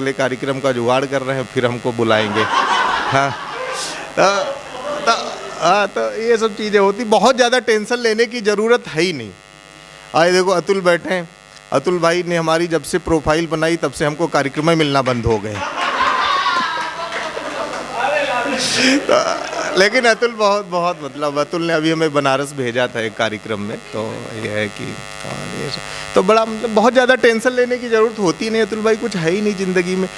अगले कार्यक्रम का जुगाड़ कर रहे हैं, फिर हमको बुलाएंगे। हाँ तो ये सब चीज़ें होती, बहुत ज़्यादा टेंशन लेने की ज़रूरत है ही नहीं। आए देखो अतुल बैठे हैं, अतुल भाई ने हमारी जब से प्रोफाइल बनाई तब से हमको कार्यक्रम में मिलना बंद हो गए। तो, लेकिन अतुल बहुत मतलब अतुल ने अभी हमें बनारस भेजा था एक कार्यक्रम में, तो ये है कि तो बड़ा मतलब बहुत ज़्यादा टेंशन लेने की ज़रूरत होती नहीं। अतुल भाई कुछ है ही नहीं ज़िंदगी में।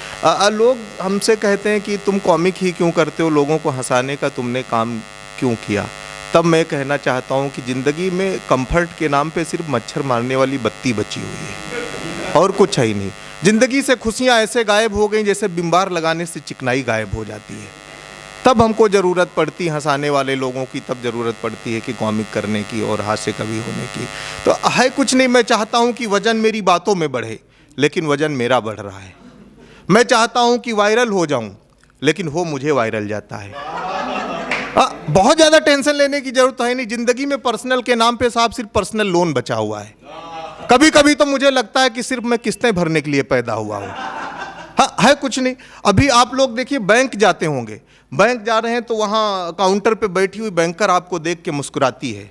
लोग हमसे कहते हैं कि तुम कॉमिक ही क्यों करते हो, लोगों को हंसाने का तुमने काम क्यों किया। तब मैं कहना चाहता हूँ कि ज़िंदगी में कंफर्ट के नाम पे सिर्फ मच्छर मारने वाली बत्ती बची हुई है और कुछ है ही नहीं। ज़िंदगी से खुशियाँ ऐसे गायब हो गई जैसे बिम्बार लगाने से चिकनाई गायब हो जाती है। तब हमको ज़रूरत पड़ती हंसाने वाले लोगों की, तब ज़रूरत पड़ती है कि कॉमिक करने की और हास्य कवि होने की। तो है कुछ नहीं, मैं चाहता हूँ कि वज़न मेरी बातों में बढ़े, लेकिन वज़न मेरा बढ़ रहा है। मैं चाहता हूँ कि वायरल हो जाऊँ, लेकिन हो मुझे वायरल जाता है। बहुत ज़्यादा टेंशन लेने की ज़रूरत है नहीं। ज़िंदगी में पर्सनल के नाम पे साहब सिर्फ पर्सनल लोन बचा हुआ है। कभी कभी तो मुझे लगता है कि सिर्फ मैं किस्तें भरने के लिए पैदा हुआ हूँ। हाँ है कुछ नहीं। अभी आप लोग देखिए बैंक जाते होंगे, बैंक जा रहे हैं तो वहाँ काउंटर पे बैठी हुई बैंकर आपको देख के मुस्कुराती है,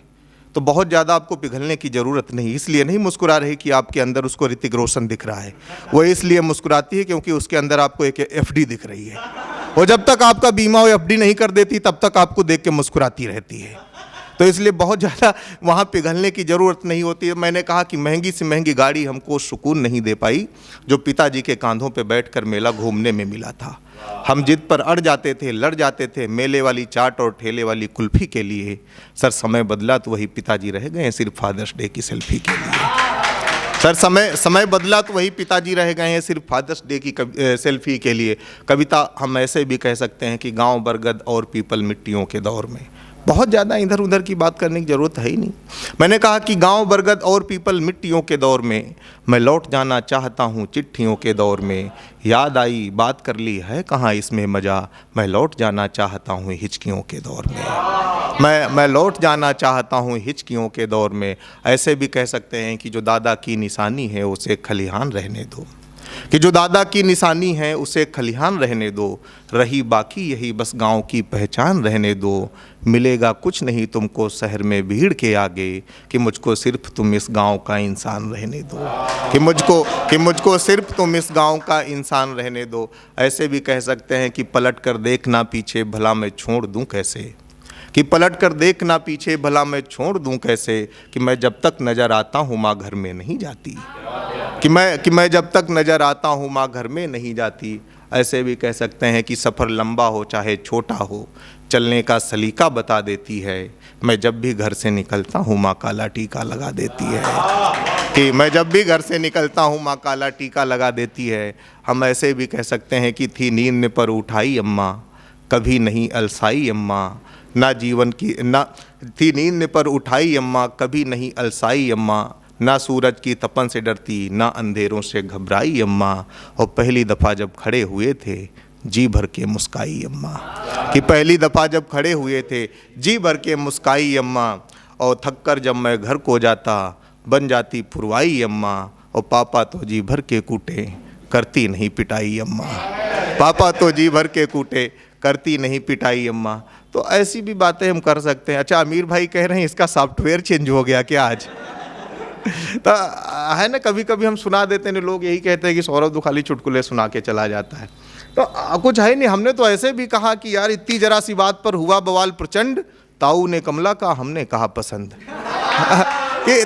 तो बहुत ज़्यादा आपको पिघलने की ज़रूरत नहीं। इसलिए नहीं मुस्कुरा रही कि आपके अंदर उसको ऋतिक रोशन दिख रहा है, वो इसलिए मुस्कुराती है क्योंकि उसके अंदर आपको एक एफडी दिख रही है। वो जब तक आपका बीमा और एफडी नहीं कर देती तब तक आपको देख के मुस्कुराती रहती है। तो इसलिए बहुत ज़्यादा वहाँ पिघलने की ज़रूरत नहीं होती है। मैंने कहा कि महंगी से महंगी गाड़ी हमको सुकून नहीं दे पाई जो पिताजी के कांधों पे बैठकर मेला घूमने में मिला था। हम जिद पर अड़ जाते थे, लड़ जाते थे मेले वाली चाट और ठेले वाली कुल्फ़ी के लिए। सर समय बदला तो वही पिताजी रह गए सिर्फ फादर्स डे की सेल्फी के लिए। सर समय बदला तो वही पिताजी रह गए हैं सिर्फ फादर्स डे की सेल्फी के लिए। कविता हम ऐसे भी कह सकते हैं कि गांव बरगद और पीपल मिट्टियों के दौर में। बहुत ज़्यादा इधर उधर की बात करने की ज़रूरत है ही नहीं। मैंने कहा कि गांव बरगद और पीपल मिट्टियों के दौर में मैं लौट जाना चाहता हूं चिट्ठियों के दौर में। याद आई बात कर ली है कहाँ इसमें मज़ा, मैं लौट जाना चाहता हूं हिचकियों के दौर में। मैं लौट जाना चाहता हूं हिचकियों के दौर में। ऐसे भी कह सकते हैं कि जो दादा की निशानी है उसे खलिहान रहने दो, कि जो दादा की निशानी है उसे खलिहान रहने दो। रही बाकी यही बस गांव की पहचान रहने दो। मिलेगा कुछ नहीं तुमको शहर में भीड़ के आगे, कि मुझको सिर्फ तुम इस गांव का इंसान रहने दो, कि मुझको सिर्फ तुम इस गांव का इंसान रहने दो। ऐसे भी कह सकते हैं कि पलट कर देखना पीछे भला मैं छोड़ दूं कैसे, कि पलट कर देखना पीछे भला मैं छोड़ दूं कैसे। कि मैं जब तक नज़र आता हूँ माँ घर में नहीं जाती, कि मैं जब तक नज़र आता हूँ माँ घर में नहीं जाती। ऐसे भी कह सकते हैं कि सफ़र लंबा हो चाहे छोटा हो, चलने का सलीका बता देती है। मैं जब भी घर से निकलता हूँ माँ काला टीका लगा देती है, कि मैं जब भी घर से निकलता हूँ माँ काला टीका लगा देती है। हम ऐसे भी कह सकते हैं कि थी नींद पर उठाई अम्मा कभी नहीं अलसाई अम्मा, ना जीवन की ना थी नींद पर उठाई अम्मा कभी नहीं अलसाई अम्मा। ना सूरज की तपन से डरती ना अंधेरों से घबराई अम्मा। और पहली दफ़ा जब खड़े हुए थे जी भर के मुस्काई अम्मा, कि पहली दफ़ा जब खड़े हुए थे जी भर के मुस्काई अम्मा। और थक कर जब मैं घर को जाता बन जाती पुरवाई अम्मा। और पापा तो जी भर के कूटे करती नहीं पिटाई अम्मा, पापा तो जी भर के कूटे करती नहीं पिटाई अम्मा। तो ऐसी भी बातें हम कर सकते हैं। अच्छा अमीर भाई कह रहे हैं इसका सॉफ्टवेयर चेंज हो गया क्या आज? तो है ना, कभी कभी हम सुना देते हैं, लोग यही कहते हैं कि सौरभ तो खाली चुटकुले सुना के चला जाता है। तो कुछ है नहीं। हमने तो ऐसे भी कहा कि यार इतनी जरा सी बात पर हुआ बवाल प्रचंड, ताऊ ने कमला का हमने कहा पसंद। कि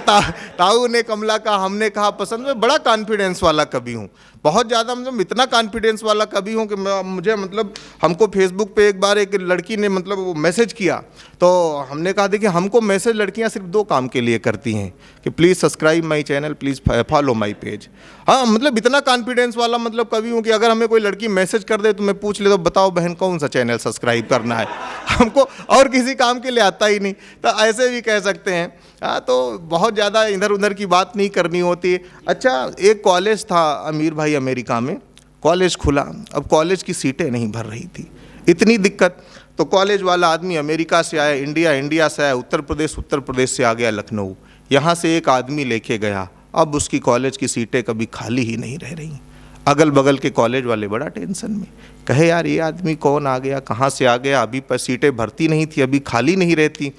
ताऊ ने कमला का हमने कहा पसंद। मैं बड़ा कॉन्फिडेंस वाला कवि हूँ, बहुत ज़्यादा मतलब इतना कॉन्फिडेंस वाला कवि हूँ कि मुझे मतलब हमको फेसबुक पे एक बार एक लड़की ने मतलब वो मैसेज किया, तो हमने कहा देखिए हमको मैसेज लड़कियाँ सिर्फ 2 काम के लिए करती हैं कि please subscribe my channel, please follow my page. हाँ मतलब इतना कॉन्फिडेंस वाला मतलब कवि हूँ कि अगर हमें कोई लड़की मैसेज कर दे तो मैं पूछ लेता हूँ बताओ बहन कौन सा चैनल सब्सक्राइब करना है। हमको और किसी काम के लिए आता ही नहीं। तो ऐसे भी कह सकते हैं। हाँ तो बहुत ज़्यादा इधर उधर की बात नहीं करनी होती। अच्छा एक कॉलेज था अमीर भाई अमेरिका में, कॉलेज खुला, अब कॉलेज की सीटें नहीं भर रही थी, इतनी दिक्कत। तो कॉलेज वाला आदमी अमेरिका से आया, इंडिया से आया, उत्तर प्रदेश से आ गया लखनऊ, यहाँ से एक आदमी लेके गया। अब उसकी कॉलेज की सीटें कभी खाली ही नहीं रह रही। अगल बगल के कॉलेज वाले बड़ा टेंशन में, कहे यार ये आदमी कौन आ गया, कहाँ से आ गया, अभी पर सीटें भरती नहीं थी, अभी खाली नहीं रहती।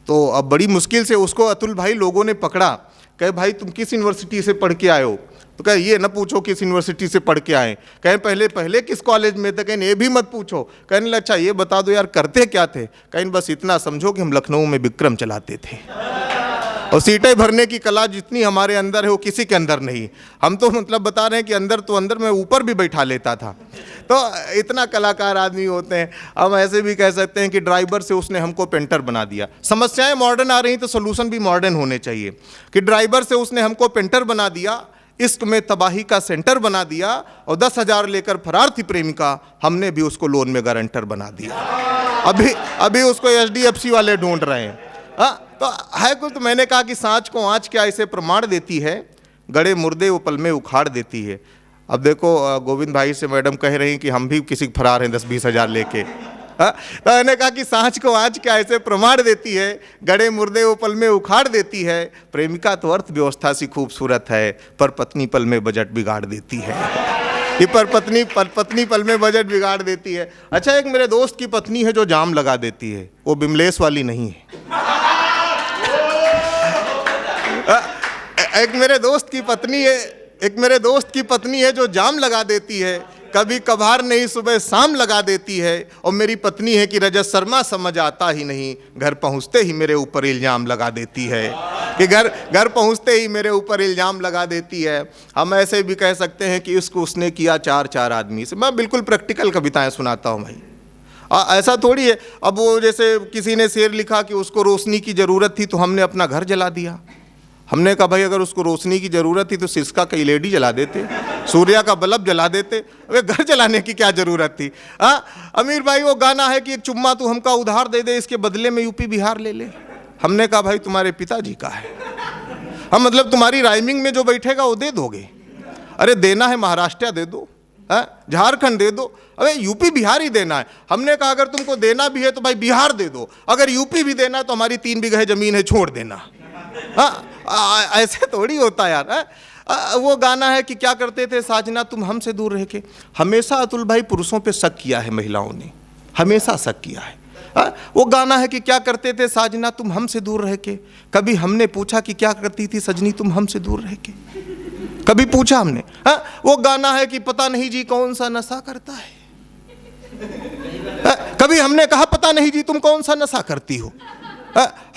तो अब बड़ी मुश्किल से उसको अतुल भाई लोगों ने पकड़ा, कहे भाई तुम किस यूनिवर्सिटी से पढ़ के आए हो? तो कहे ये न पूछो किस यूनिवर्सिटी से पढ़ के आए, कहें पहले किस कॉलेज में थे, कहें ये भी मत पूछो, कहने लगा अच्छा ये बता दो यार करते क्या थे, कहें बस इतना समझो कि हम लखनऊ में विक्रम चलाते थे और सीटें भरने की कला जितनी हमारे अंदर है वो किसी के अंदर नहीं। हम तो मतलब बता रहे हैं कि अंदर तो अंदर मैं ऊपर भी बैठा लेता था। तो इतना कलाकार आदमी होते हैं। हम ऐसे भी कह सकते हैं कि ड्राइवर से उसने हमको पेंटर बना दिया। समस्याएं मॉडर्न आ रही तो सोल्यूशन भी मॉडर्न होने चाहिए कि ड्राइवर से उसने हमको पेंटर बना दिया, इश्क में तबाही का सेंटर बना दिया और 10,000 लेकर फरार थी प्रेमिका, हमने भी उसको लोन में गारंटर बना दिया। अभी उसको HDFC वाले ढूंढ रहे हैं। तो है कुछ। तो मैंने कहा कि सांच को आँच क्या ऐसे प्रमाण देती है, गड़े मुर्दे वो पल में उखाड़ देती है। अब देखो गोविंद भाई से मैडम कह रही कि हम भी किसी फरार हैं 10-20 हज़ार लेके। तो मैंने कहा कि सांच को आँच क्या ऐसे प्रमाण देती है, गड़े मुर्दे वो पल में उखाड़ देती है। प्रेमिका तो अर्थव्यवस्था सी खूबसूरत है, पर पत्नी पल में बजट बिगाड़ देती है। कि पर पत्नी पल में बजट बिगाड़ देती है। अच्छा, एक मेरे दोस्त की पत्नी है जो जाम लगा देती है, वो बिमलेश वाली नहीं है। एक मेरे दोस्त की पत्नी है जो जाम लगा देती है, कभी कभार नहीं सुबह शाम लगा देती है। और मेरी पत्नी है कि रजत शर्मा समझ आता ही नहीं, घर पहुंचते ही मेरे ऊपर इल्जाम लगा देती है। कि घर पहुंचते ही मेरे ऊपर इल्जाम लगा देती है। हम ऐसे भी कह सकते हैं कि इसको उसने किया 4 आदमी से। मैं बिल्कुल प्रैक्टिकल कविताएं सुनाता हूँ भाई, ऐसा थोड़ी है। अब वो जैसे किसी ने शेर लिखा कि उसको रोशनी की ज़रूरत थी तो हमने अपना घर जला दिया। हमने कहा भाई अगर उसको रोशनी की ज़रूरत थी तो सिसका का LED जला देते, सूर्या का बल्ब जला देते, अबे घर जलाने की क्या ज़रूरत थी? अमीर भाई वो गाना है कि एक चुम्मा तू हमका उधार दे दे, इसके बदले में यूपी बिहार ले ले। हमने कहा भाई तुम्हारे पिताजी का है, हम मतलब तुम्हारी राइमिंग में जो बैठेगा वो दे दोगे। अरे देना है महाराष्ट्र दे दो, झारखंड दे दो, अबे यूपी बिहार ही देना है। हमने कहा अगर तुमको देना भी है तो भाई बिहार दे दो, अगर यूपी भी देना है तो हमारी 3 बीघे ज़मीन है छोड़ देना। ऐसे थोड़ी होता यार। वो गाना है कि क्या करते थे साजना तुम हमसे दूर रह के। हमेशा अतुल भाई पुरुषों पे शक किया है, महिलाओं ने हमेशा शक किया है। वो गाना है कि क्या करते थे साजना तुम हमसे दूर रह के, कभी हमने पूछा कि क्या करती थी सजनी तुम हमसे दूर रह के, कभी पूछा हमने? वो गाना है कि पता नहीं जी कौन सा नशा करता है, कभी हमने कहा पता नहीं जी तुम कौन सा नशा करती हो?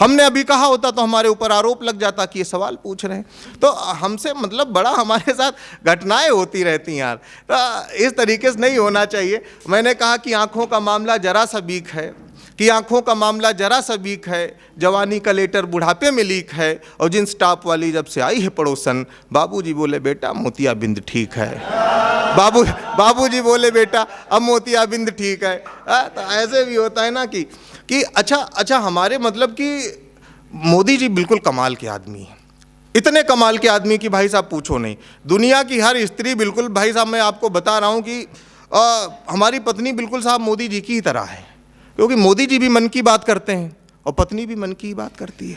हमने अभी कहा होता तो हमारे ऊपर आरोप लग जाता कि ये सवाल पूछ रहे हैं। तो हमसे मतलब बड़ा हमारे साथ घटनाएं होती रहती हैं यार। तो इस तरीके से नहीं होना चाहिए। मैंने कहा कि आँखों का मामला जरा सा वीक है, कि आँखों का मामला जरा सा वीक है, जवानी का लेटर बुढ़ापे में लीक है। और जींस टॉप वाली जब से आई है पड़ोसन, बाबूजी बोले बेटा मोतियाबिंद ठीक है। बाबूजी बोले बेटा अब मोतियाबिंद ठीक है। तो ऐसे भी होता है ना कि अच्छा हमारे मतलब कि मोदी जी बिल्कुल कमाल के आदमी हैं, इतने कमाल के आदमी कि भाई साहब पूछो नहीं। दुनिया की हर स्त्री बिल्कुल भाई साहब मैं आपको बता रहा हूँ कि हमारी पत्नी बिल्कुल साहब मोदी जी की ही तरह है, क्योंकि मोदी जी भी मन की बात करते हैं और पत्नी भी मन की बात करती है।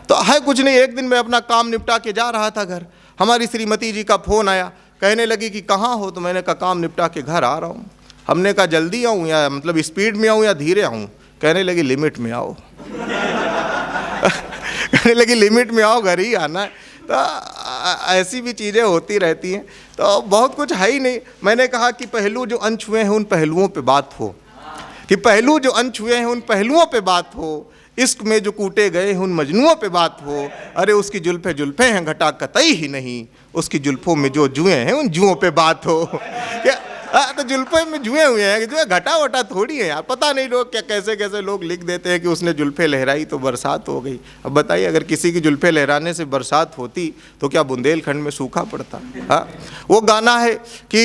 तो है कुछ नहीं, एक दिन मैं अपना काम निपटा के जा रहा था घर, हमारी श्रीमती जी का फ़ोन आया, कहने लगी कि कहाँ हो? तो मैंने कहा काम निपटा के घर आ रहा हूँ। हमने कहा जल्दी आऊँ या मतलब स्पीड में आऊँ या धीरे आऊँ? कहने लगी लिमिट में आओ। कहने लगी लिमिट में आओ, घर ही आना है। तो ऐसी भी चीज़ें होती रहती हैं। तो बहुत कुछ है ही नहीं। मैंने कहा कि पहलू जो अनछुए हैं उन पहलुओं पे बात हो, कि पहलू जो अनछुए हैं उन पहलुओं पे बात हो, इश्क में जो कूटे गए हैं उन मजनुओं पे बात हो। अरे उसकी जुल्फे हैं घटा कतई ही नहीं, उसकी जुल्फों में जो जुए हैं उन जुओं पे बात हो। तो जुल्फे में जुए हुए हैं, जो है घटा वटा थोड़ी है यार। पता नहीं लोग क्या कैसे लोग लिख देते हैं कि उसने जुल्फे लहराई तो बरसात हो गई। अब बताइए अगर किसी की जुल्फे लहराने से बरसात होती तो क्या बुंदेलखंड में सूखा पड़ता? वो गाना है कि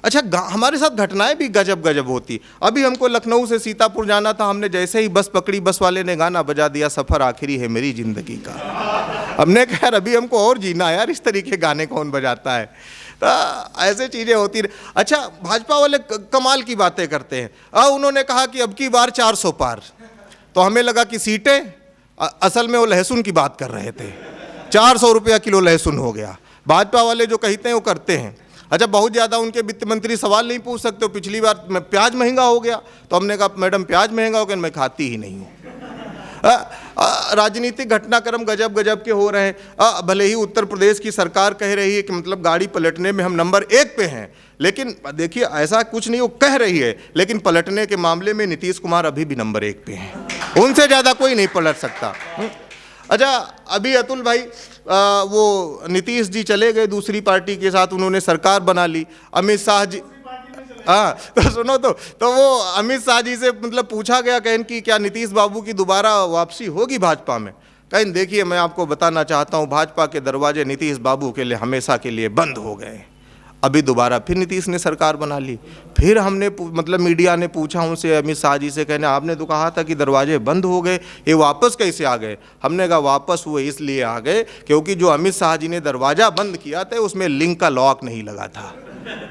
अच्छा हमारे साथ घटनाएं भी गजब होती। अभी हमको लखनऊ से सीतापुर जाना था, हमने जैसे ही बस पकड़ी बस वाले ने गाना बजा दिया, सफ़र आखिरी है मेरी ज़िंदगी का। हमने कहा यार अभी हमको और जीना यार, इस तरीके गाने कौन बजाता है? तो ऐसे चीज़ें होती रही। अच्छा भाजपा वाले कमाल की बातें करते हैं। उन्होंने कहा कि अब की बार 400 पार, तो हमें लगा कि सीटें, असल में वो लहसुन की बात कर रहे थे। 400 रुपया किलो लहसुन हो गया। भाजपा वाले जो कहते हैं वो करते हैं। अच्छा, बहुत ज़्यादा उनके वित्त मंत्री सवाल नहीं पूछ सकते हो, पिछली बार प्याज महंगा हो गया तो हमने कहा मैडम प्याज महंगा हो गया, मैं खाती ही नहीं हूँ। राजनीतिक घटनाक्रम गजब गजब के हो रहे हैं। भले ही उत्तर प्रदेश की सरकार कह रही है कि मतलब गाड़ी पलटने में हम नंबर 1 पे हैं, लेकिन देखिए ऐसा कुछ नहीं, वो कह रही है, लेकिन पलटने के मामले में नीतीश कुमार अभी भी नंबर 1 पे हैं, उनसे ज़्यादा कोई नहीं पलट सकता। अच्छा, अभी अतुल भाई वो नीतीश जी चले गए दूसरी पार्टी के साथ, उन्होंने सरकार बना ली। अमित शाह जी, हाँ तो सुनो, तो वो अमित शाह जी से मतलब पूछा गया कहें कि क्या नीतीश बाबू की दोबारा वापसी होगी भाजपा में? कहें देखिए मैं आपको बताना चाहता हूँ, भाजपा के दरवाजे नीतीश बाबू के लिए हमेशा के लिए बंद हो गए। अभी दोबारा फिर नीतीश ने सरकार बना ली। फिर हमने मतलब मीडिया ने पूछा उनसे, अमित शाह जी से, कहने आपने तो कहा था कि दरवाजे बंद हो गए, ये वापस कैसे आ गए? हमने कहा वापस वो इसलिए आ गए क्योंकि जो अमित शाह जी ने दरवाज़ा बंद किया था उसमें लिंक का लॉक नहीं लगा था,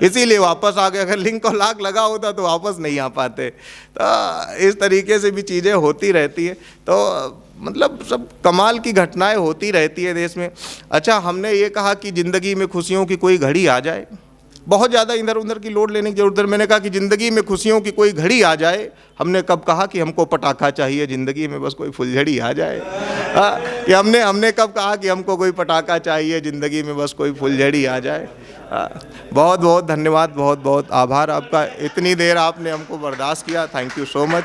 इसीलिए वापस आ गए। अगर लिंक का लॉक लगा होता तो वापस नहीं आ पाते। तो इस तरीके से भी चीज़ें होती रहती है, तो मतलब सब कमाल की घटनाएं होती रहती है देश में। अच्छा, हमने ये कहा कि ज़िंदगी में खुशियों की कोई घड़ी आ जाए, बहुत ज़्यादा इधर उधर की लोड लेने की जरूरत है। मैंने कहा कि ज़िंदगी में खुशियों की कोई घड़ी आ जाए। हमने कब कहा कि हमको पटाखा चाहिए, ज़िंदगी में बस कोई फुलझड़ी आ जाए? ये हमने कब कहा कि हमको कोई पटाखा चाहिए, ज़िंदगी में बस कोई फुलझड़ी आ जाए? बहुत बहुत धन्यवाद, बहुत बहुत आभार आपका, इतनी देर आपने हमको बर्दाश्त किया। Thank you so much.